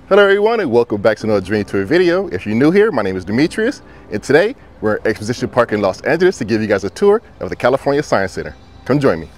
Hello everyone and welcome back to another Dream Tour video. If you're new here, my name is Demetrius and today we're at Exposition Park in Los Angeles to give you guys a tour of the California Science Center. Come join me.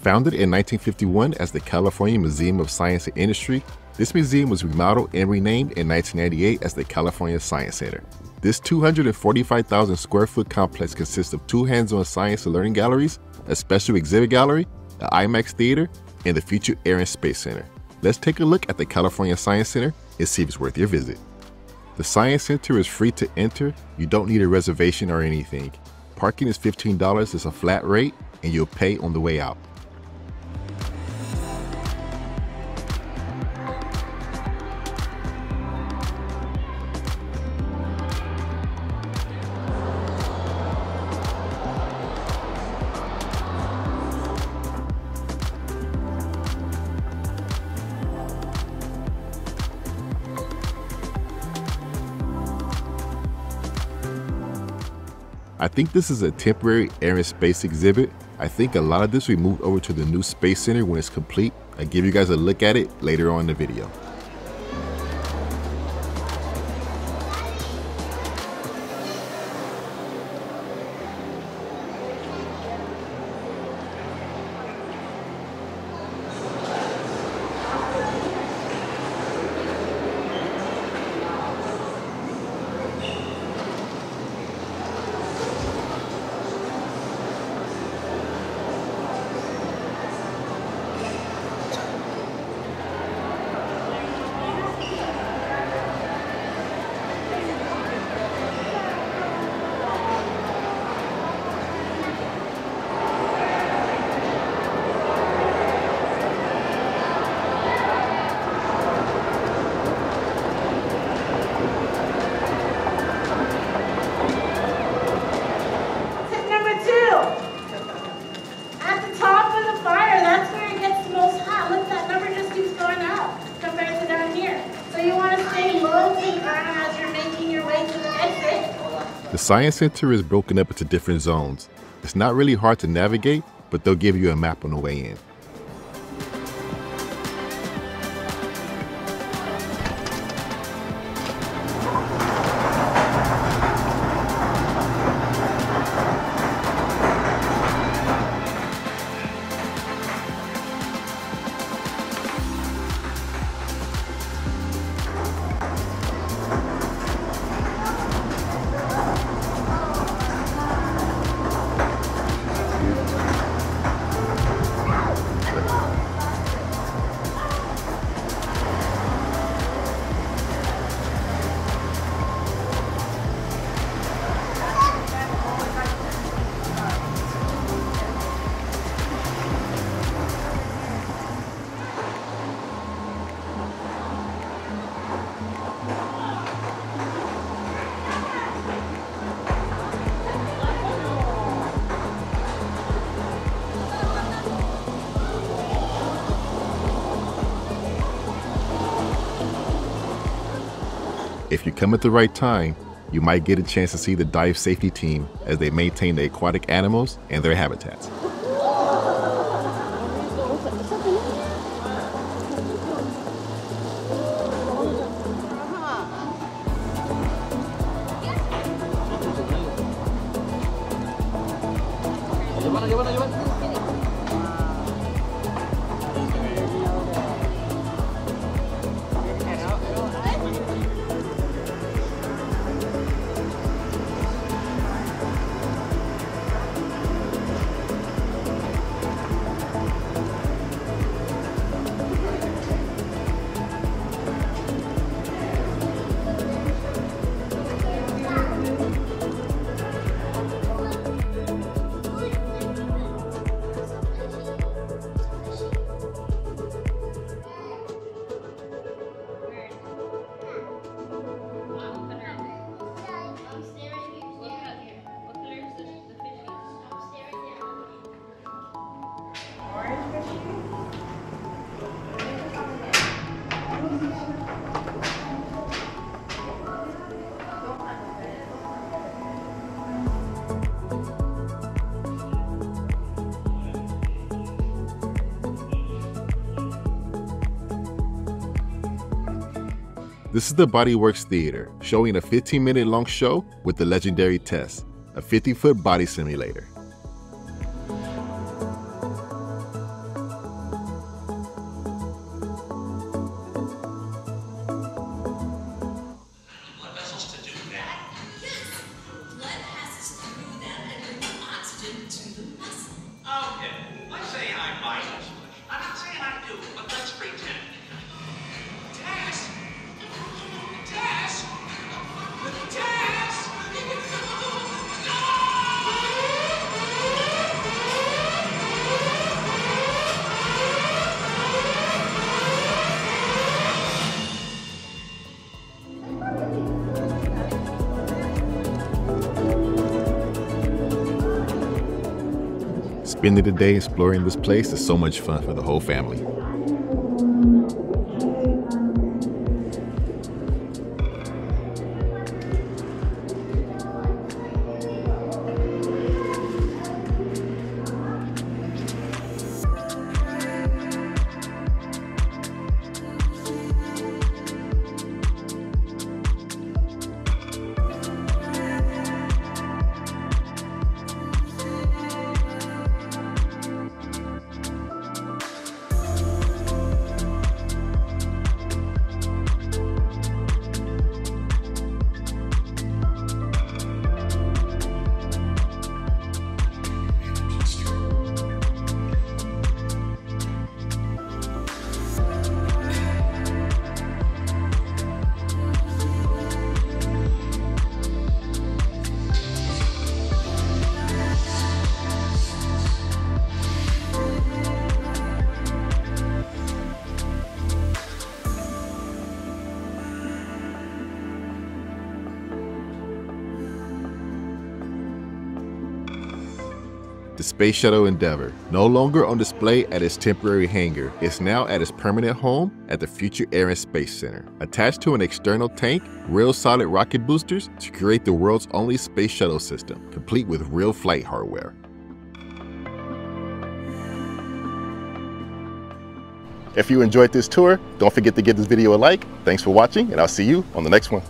Founded in 1951 as the California Museum of Science and Industry, this museum was remodeled and renamed in 1998 as the California Science Center. This 245,000 square foot complex consists of two hands-on science and learning galleries, a special exhibit gallery, the IMAX Theater, and the Future Air and Space Center. Let's take a look at the California Science Center and see if it's worth your visit. The Science Center is free to enter. You don't need a reservation or anything. Parking is $15, it's a flat rate, and you'll pay on the way out. I think this is a temporary air and space exhibit. I think a lot of this will be moved over to the new Space Center when it's complete. I'll give you guys a look at it later on in the video. The Science Center is broken up into different zones. It's not really hard to navigate, but they'll give you a map on the way in. If you come at the right time, you might get a chance to see the dive safety team as they maintain the aquatic animals and their habitats. This is the IMAX Theater, showing a 15-minute long show with the legendary Test, a 50-foot body simulator. Spending the day exploring this place is so much fun for the whole family. The Space Shuttle Endeavour, no longer on display at its temporary hangar, is now at its permanent home at the Future Air and Space Center, attached to an external tank, real solid rocket boosters to create the world's only space shuttle system, complete with real flight hardware. If you enjoyed this tour, don't forget to give this video a like. Thanks for watching, and I'll see you on the next one.